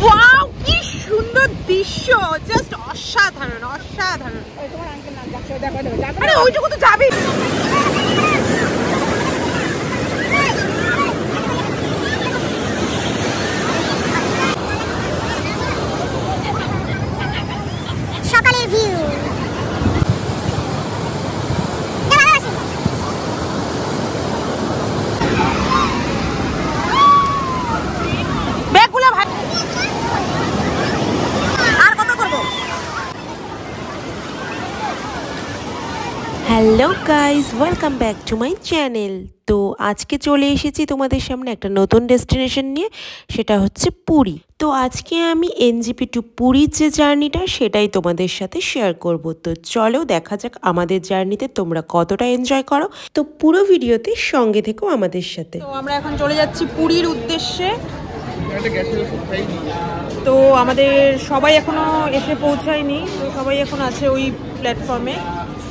Wow, কি সুন্দর দৃশ্য, জাস্ট অসাধারণ অসাধারণ। আরে ওইটুকু তো যাবে। সকালের ভিউ ব্যাগগুলো ভাই আর কত করবো। Hello guys, welcome back to my channel. তো আজকে চলে এসেছি তোমাদের সামনে একটা নতুন ডেস্টিনেশন নিয়ে, সেটা হচ্ছে পুরী। তো আজকে আমি এনজেপি টু পুরীর যে জার্নিটা সেটাই তোমাদের সাথে শেয়ার করব। তো চলো দেখা যাক আমাদের জার্নিতে তোমরা কতটা এনজয় করো। তো পুরো ভিডিওতে সঙ্গে থেকো আমাদের সাথে। তো আমরা এখন চলে যাচ্ছি পুরীর উদ্দেশ্যে। তো আমাদের সবাই এখনো এসে পৌঁছায়নি, তো সবাই এখন আছে ওই প্ল্যাটফর্মে।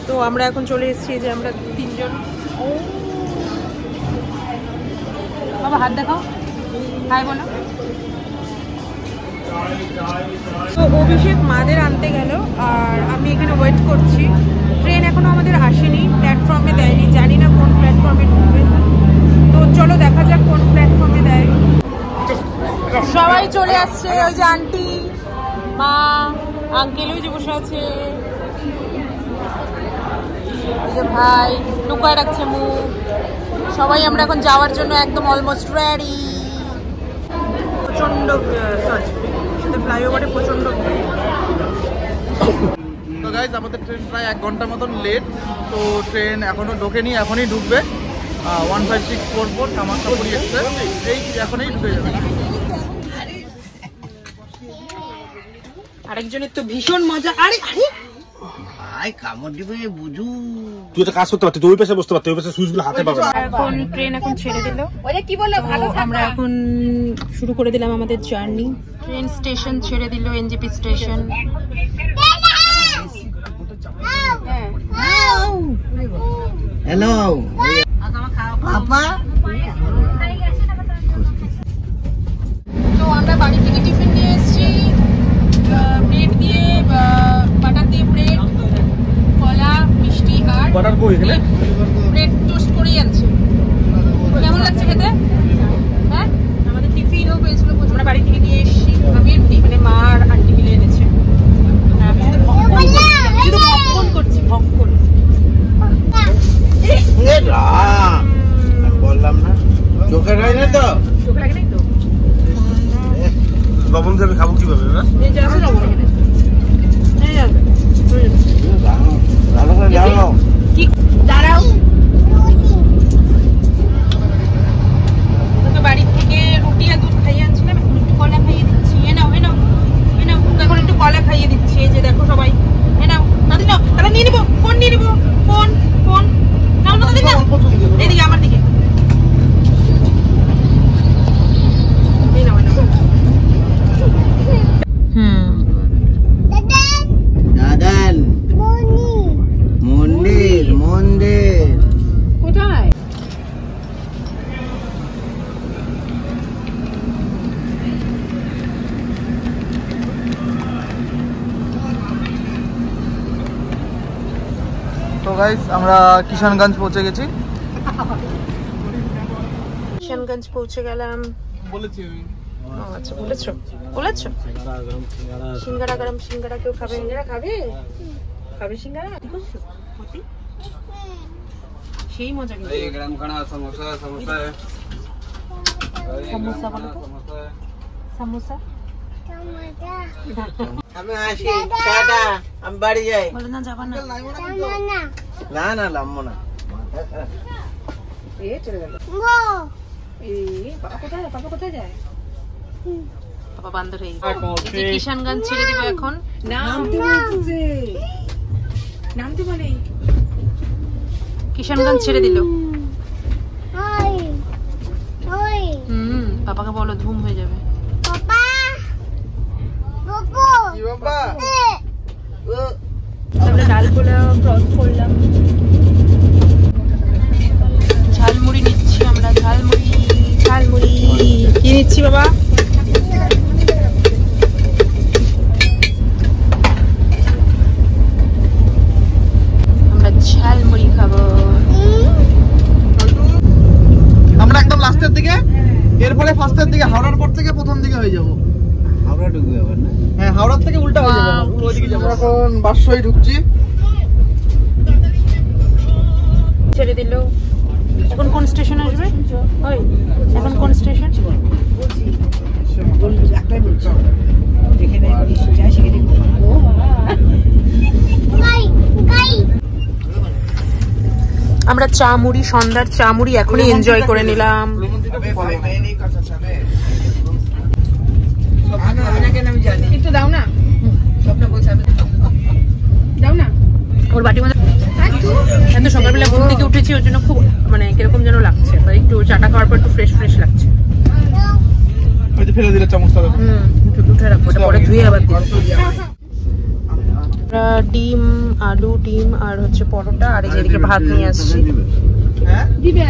তো আমরা এখন চলে এসেছি, যে আমরা তিনজন। বাবা হাত দেখাও, হাই বলো। তো অভিষেক মাদের আনতে গেল আর আমি এখানে ওয়েট করছি। ট্রেন এখনো আমাদের আসেনি, প্ল্যাটফর্মে দেয়নি, জানি না কোন প্ল্যাটফর্মে ঢুকবে। তো চলো দেখা যাক কোন প্ল্যাটফর্মে দেয়। সবাই চলে আসছে, ওই যে আন্টি, মা, আঙ্কেল ওই যে বসে আছে, ওই যে ভাই লুকায় রাখছে মুখ। সবাই আমরা এখন যাওয়ার জন্য একদম অলমোস্ট রেডি। প্রচন্ড ফ্লাইওভারে প্রচন্ড। তো গাইজ আমাদের ট্রেন প্রায় 1 ঘন্টা মতন লেট। তো ট্রেন এখনো ঢোকেনি, এখনই ঢুকবে। 15644 কামাখ্যাপুরী এক্সপ্রেস, এই এখনই ঢুকে যাবে। আরেকজনের তো ভীষণ মজা। আরে আরে ভাই কামড় দিবে বুঝু। তুই তো কাজ করতে পারতি, তুই ওই পাশে বসতে পারতি, ওই পাশে সুইচগুলো হাতে পাবে না। এখন ট্রেন এখন ছেড়ে দিল। ওরে কি বলে ভালো থাকো। আমরা এখন শুরু করে দিলাম আমাদের জার্নি। ট্রেন স্টেশন ছেড়ে দিল, এনজেপি স্টেশন। হ্যালো আপা। তো আমরা বাড়ি থেকে টিফিন নিয়ে এসেছি, ব্রেড দিয়ে, বাটার দিয়ে ব্রেড, কলা, মিষ্টি আর বাটার কই এখানে? ব্রেড টোস্ট করেই আনছে। কেমন লাগছে খেতে? হ্যাঁ, আমাদের টিফিনও পেয়েছিল, আমরা বাড়ি থেকে নিয়ে এসেছি। আমি মানে মা আর আন্টি মিলে এনেছে। আমি শুধু ভক্ষণ করছি, ভক্ষণ। বললাম না চোখে হয় না তো, চোখ লাগে নাই তো। লবণ দিয়ে আমি খাবো কিভাবে? এই যে আছে লবণ এখানে। এই আছে। জানো কি দাঁড়াও, তো বাড়ি থেকে রুটি আর দুধ খাইয়ে আনছিলাম, এখন একটু কলা খাইয়ে দিচ্ছি। এ নাও, এ নাও, এ নাও, এখন একটু কলা খাইয়ে দিচ্ছি। এই যে দেখো সবাই, এ নাও দাদি, নাও তাহলে নিয়ে নিবো, ফোন নিয়ে নিবো, ফোন ফোন নাও না দাদি, নাও এদিকে আমার দিকে। এই নাও, এই নাও। দাদান মন্দির মন্দির কোথায়? তো গাইজ আমরা কিষানগঞ্জ পৌঁছে গেছি। কিষানগঞ্জ পৌঁছে গেলাম। বলেছি আচ্ছা, বলেছো বলেছো। সিঙ্গারা গরম, সিঙ্গারা কেউ খাবে? সিঙ্গারা খাবে, খাবে সিঙ্গারা। সেই মজা কিন্তু। সমোসা বলো তো, সমোসা। আমি আসি, টাটা, আমি বাড়ি যাই। বলো না যাবা না। না না লাম্ব না। এ চলে গেল। পাপা কোথায়? পাপা কোথায় যায়? পাপা বান্দর হয়ে গেছে। কিষানগঞ্জ ছেড়ে দিব এখন। নামতে বলে কিষানগঞ্জ ছেড়ে দিল। পাপাকে বলো, ধুম হয়ে যাবে। আমরা ডালগোলা ক্রস করলাম। ঝালমুড়ি নিচ্ছি আমরা, ঝালমুড়ি। ঝালমুড়ি কি নিচ্ছি বাবা? হাওড়া ঢুকবে আবার না? হ্যাঁ, হাওড়ার থেকে উল্টা হয়ে যাবে, ওইদিকে যাবো। এখন বাসই ঢুকছি। ছেড়ে দিল। এখন কোন স্টেশন আসবে? ওই এখন কোন স্টেশন? আমরা চা মুড়ি, সন্ধ্যার চা মুড়ি এখনই এনজয় করে নিলাম। একটু দাও না, দাও না ওর বাটি মধ্যে। এত সকালবেলা ঘুম থেকে উঠেছি, ওর জন্য খুব মানে কিরকম যেন লাগছে, একটু চাটা খাওয়ার পর একটু ফ্রেশ ফ্রেশ লাগছে। ফেলে দিলে চামচটা। উঠে রাখবো, ওটা পরে ধুয়ে আবার দিই। ডিম, আলু, ডিম আর হচ্ছে পরোটা, আর এদিকে ভাত নিয়ে আসছি। দিবে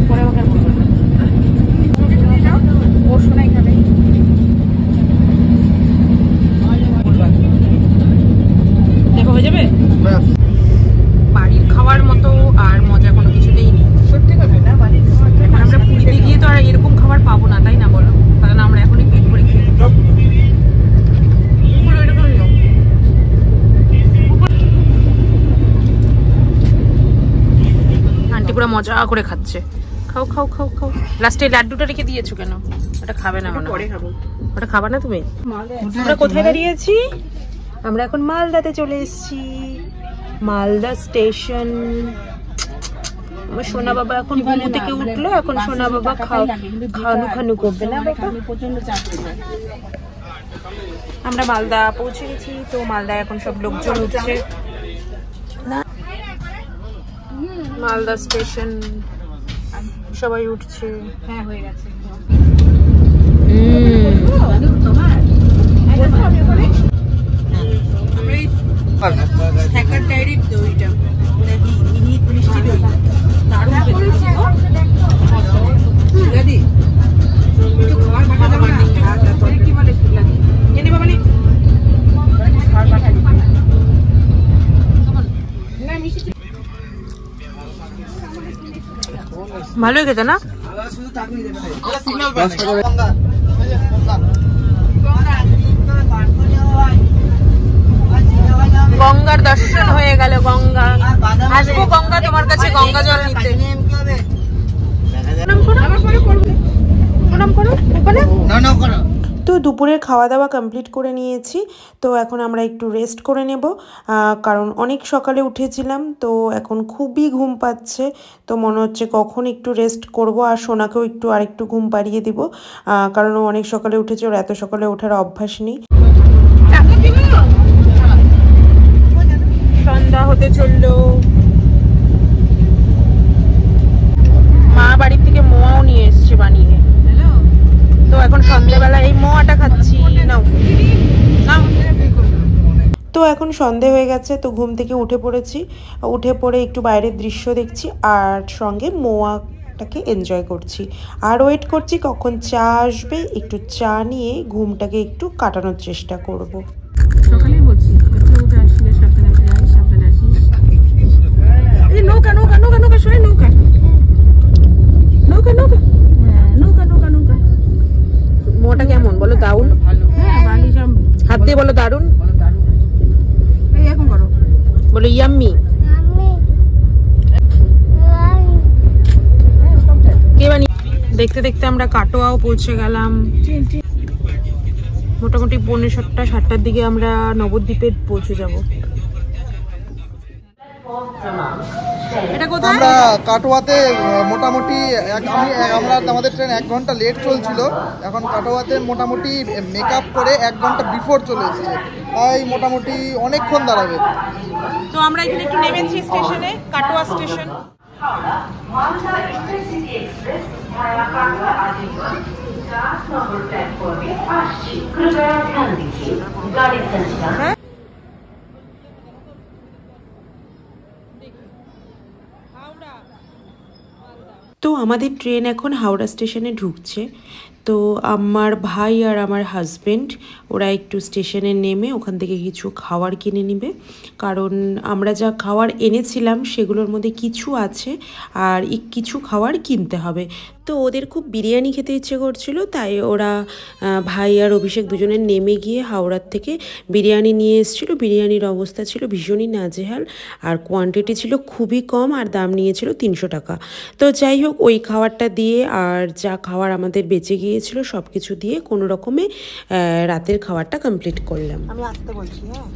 পরে আমাকে ওর শোনাই খাবে। দেখো হয়ে যাবে। বাড়ির খাওয়ার মতো আর মজা কোনো কিছুতেই নেই। সত্যি কথা না, বাড়ির খাবার। আমরা পুরীতে গিয়ে তো আর এরকম খাবার পাবো না, তাই না বলো? কারণ আমরা এখনই পেট ভরে খেয়ে আন্টি পুরো মজা করে খাচ্ছে। খাও খাও খাও খাও। লাস্টে লাড্ডুটা রেখে দিয়েছো কেন? ওটা খাবে না মনে হয়। ওটা খাবা না তুমি? আমরা কোথায় দাঁড়িয়েছি? আমরা এখন মালদাতে চলে এসেছি। মালদা স্টেশন। আমার সোনা বাবা এখন ঘুম থেকে উঠলো, এখন সোনা বাবা খানু খানু করবে না বাবা। আমরা মালদা পৌঁছে গেছি। তো মালদা এখন সব লোকজন উঠছে। মালদা স্টেশন সবাই উঠছে। হ্যাঁ হয়ে গেছে। হ্যাকার ডায়েরির দইটা মিষ্টি দই দারুণ খেতে। দাদি একটু খাবার পাঠাতে পারো না? কি বলে দাদি? এনে বাবা নে খাবার পাঠাই না। মিষ্টি ভালোই খেতে না? গঙ্গার দর্শন হয়ে গেল। গঙ্গা আসবো, গঙ্গা তোমার কাছে গঙ্গা জল নিতে। প্রণাম করো। তো দুপুরের খাওয়া দাওয়া কমপ্লিট করে নিয়েছি। তো এখন আমরা একটু রেস্ট করে নেব, কারণ অনেক সকালে উঠেছিলাম। তো এখন খুবই ঘুম পাচ্ছে। তো মনে হচ্ছে কখন একটু রেস্ট করব, আর সোনাকেও একটু আরেকটু ঘুম পাড়িয়ে দিব, কারণ ও অনেক সকালে উঠেছে, ওর এত সকালে ওঠার অভ্যাস নেই। সন্ধ্যা হতে চললো। মা বাড়ির থেকে মোয়াও নিয়ে এসছে বানিয়ে। তো এখন সন্ধ্যেবেলা এই মোয়াটা খাচ্ছি। নাও নাও। তো এখন সন্ধে হয়ে গেছে। তো ঘুম থেকে উঠে পড়েছি। উঠে পড়ে একটু বাইরের দৃশ্য দেখছি আর সঙ্গে মোয়াটাকে এনজয় করছি। আর ওয়েট করছি কখন চা আসবে, একটু চা নিয়ে ঘুমটাকে একটু কাটানোর চেষ্টা করব। সকালেই বলছি নৌকা আসলে সাবধানে যাই, সাবধানে আসিস। এই নৌকা নৌকা নৌকা নৌকা সরে নৌকা নৌকা নৌকা নৌকা নৌকা নৌকা। মোটা কেমন বলো? দারুন। হ্যাঁ হাত দিয়ে বলো দারুন। এই এখন করো, বলো ইয়াম্মি। কে বানিয়ে? দেখতে দেখতে আমরা কাটোয়াও পৌঁছে গেলাম। মোটামুটি 7:45-7টার দিকে আমরা নবদ্বীপে পৌঁছে যাব। এটা কোথায়? আমরা কাটোয়াতে মোটামুটি আমাদের ট্রেন 1 ঘন্টা লেট চলছিল। এখন কাটোয়াতে মোটামুটি মেকআপ করে 1 ঘন্টা বিফোর চলে এসেছে, তাই মোটামুটি অনেকক্ষণ দাঁড়াবে। তো আমরা এখানে একটু নেমেছি স্টেশনে, Katwa station. Malda intercity express ভায়া কাটোয়া আজিমগঞ্জ 4 নম্বর প্ল্যাটফর্মে আসছে। कृपया ध्यान दीजिए गाड़ी संचालन। তো আমাদের ট্রেন এখন হাওড়া স্টেশনে ঢুকছে। তো আমার ভাই আর আমার হাজব্যান্ড ওরা একটু স্টেশনে নেমে ওখান থেকে কিছু খাবার কিনে নেবে, কারণ আমরা যা খাবার এনেছিলাম সেগুলোর মধ্যে কিছু আছে আর কিছু খাবার কিনতে হবে। তো ওদের খুব বিরিয়ানি খেতে ইচ্ছে করছিল, তাই ওরা ভাই আর অভিষেক দুজনে নেমে গিয়ে হাওড়ার থেকে বিরিয়ানি নিয়ে এসেছিলো। বিরিয়ানির অবস্থা ছিল ভীষণই নাজেহাল, আর কোয়ান্টিটি ছিল খুবই কম, আর দাম নিয়েছিল 300 টাকা। তো যাই হোক, ওই খাবারটা দিয়ে আর যা খাবার আমাদের বেঁচে গিয়েছিল সব কিছু দিয়ে কোনো রকমে রাতের খাবারটা কমপ্লিট করলাম। আমি আসতে বলছি। হ্যাঁ,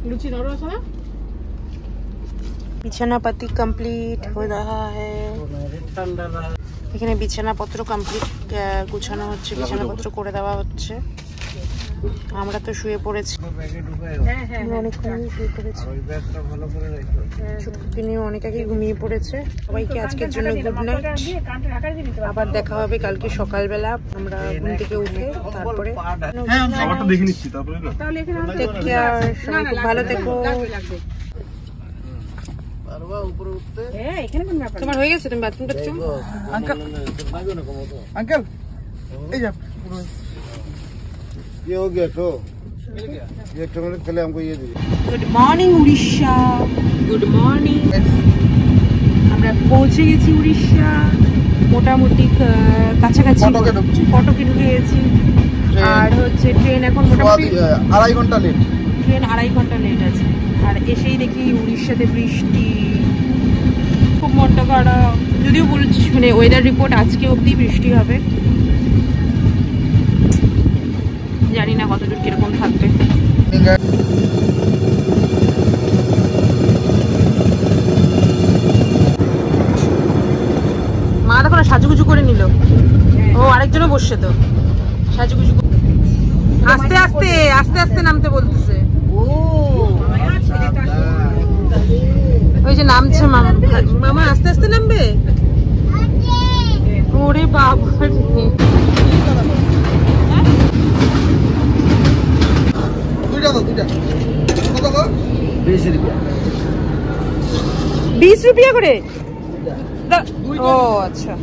লুচি নরম আছে না? বিছানাপাতি কমপ্লিট হয়ে रहा है। এখানে বিছানাপত্র কমপ্লিট গুছানো হচ্ছে, বিছানাপত্র করে দেওয়া হচ্ছে। আমরা তো শুয়ে পড়েছি, অনেকক্ষণ শুয়ে পড়েছি। ছোটকিনিও অনেক আগেই ঘুমিয়ে পড়েছে। সবাইকে আজকের জন্য গুড নাইট, আবার দেখা হবে কালকে সকালবেলা আমরা ঘুম থেকে উঠে। তারপরে দেখে নিচ্ছি, তারপরে টেক কেয়ার, সবাই খুব ভালো থেকো। তোমার হয়ে গেছে? তুমি বাথরুমটা চুম अंकल ये हो गया तो ये टमाटर पहले हमको ये दीजिए। Good morning Orissa, good morning. আমরা পৌঁছে গেছি উড়িষ্যা, মোটামুটি কাছাকাছি ফটকে ঢুকে গেছি। আর হচ্ছে ট্রেন এখন মোটামুটি 2.5 ঘন্টা লেট। ট্রেন 2.5 ঘন্টা লেট আছে। আর এসেই দেখি উড়িষ্যাতে বৃষ্টি, খুব মনটা খারাপ। যদিও বলছি মানে ওয়েদার রিপোর্ট আজকে অবধি বৃষ্টি হবে, জানি না কতদূর কিরকম থাকবে। মা দেখো না সাজুগুজু করে নিল। ও আরেকজনও বসছে তো সাজুগুজু। আস্তে আস্তে আস্তে আস্তে নামতে বলতেছে। ওই যে নামছে মামা, আস্তে আস্তে নামবে। ওরে বাবা, দুইটা 20 রুপিয়া করে। ও আচ্ছা,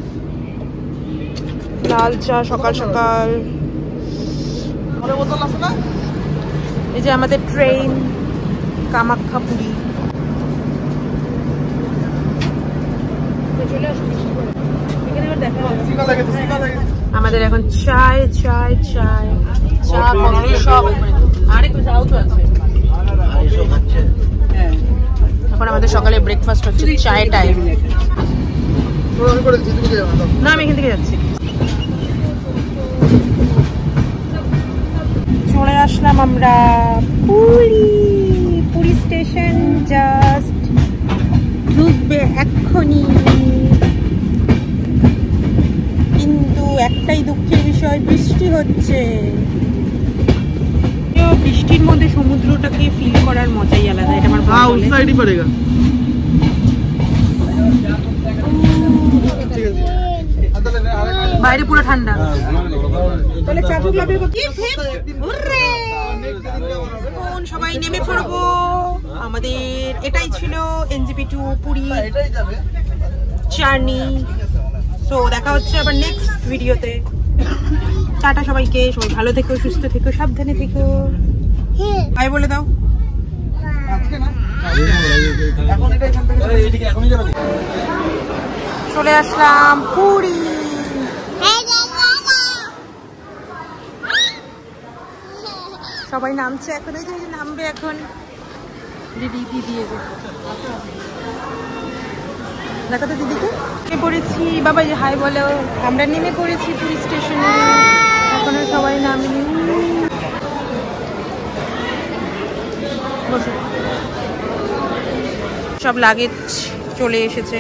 লাল চা সকাল সকাল। এই যে আমাদের ট্রেন কামাখ্যা পুরী। আমাদের এখন চায় চায় চায় চা কফি সব। এখন আমাদের সকালে ব্রেকফাস্ট হচ্ছে চায় টাইম। না, আমি এখান থেকে যাচ্ছি। চলে আসলাম আমরা পুরী স্টেশন। জাস্ট ঢুকবে এক্ষুনি। কিন্তু একটাই দুঃখের বিষয়, বৃষ্টি হচ্ছে। বৃষ্টির মধ্যে সমুদ্রটাকে ফিল করার মজাই আলাদা। এটা আমার বাইরে পুরো ঠান্ডা। সবাই নেমে পড়বো। আমাদের এটাই ছিল NJP to Puri journey. So দেখা হচ্ছে আবার নেক্সট ভিডিওতে। টাটা সবাইকে, সবাই ভালো থেকো, সুস্থ থেকো, সাবধানে থেকো। বাই বলে দাও। চলে আসলাম পুরী। সবাই নামছে এখন, এই যে নামবে এখন। দিদি দিয়ে দেখো তো দিদিকে। নেমে পড়েছি, বাবা যে হাই বলো। আমরা নেমে পড়েছি পুরী স্টেশনে, এখনো সবাই নামেনি। সব লাগেজ চলে এসেছে।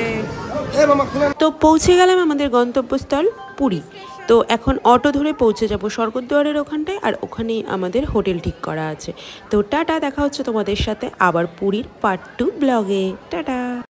তো পৌঁছে গেলাম আমাদের গন্তব্যস্থল পুরী। তো এখন অটো ধরে পৌঁছে যাব স্বর্গদ্বারের ওখানটায়, আর ওখানেই আমাদের হোটেল ঠিক করা আছে। তো টাটা, দেখা হচ্ছে তোমাদের সাথে আবার পুরীর পার্ট 2 ব্লগে। টাটা।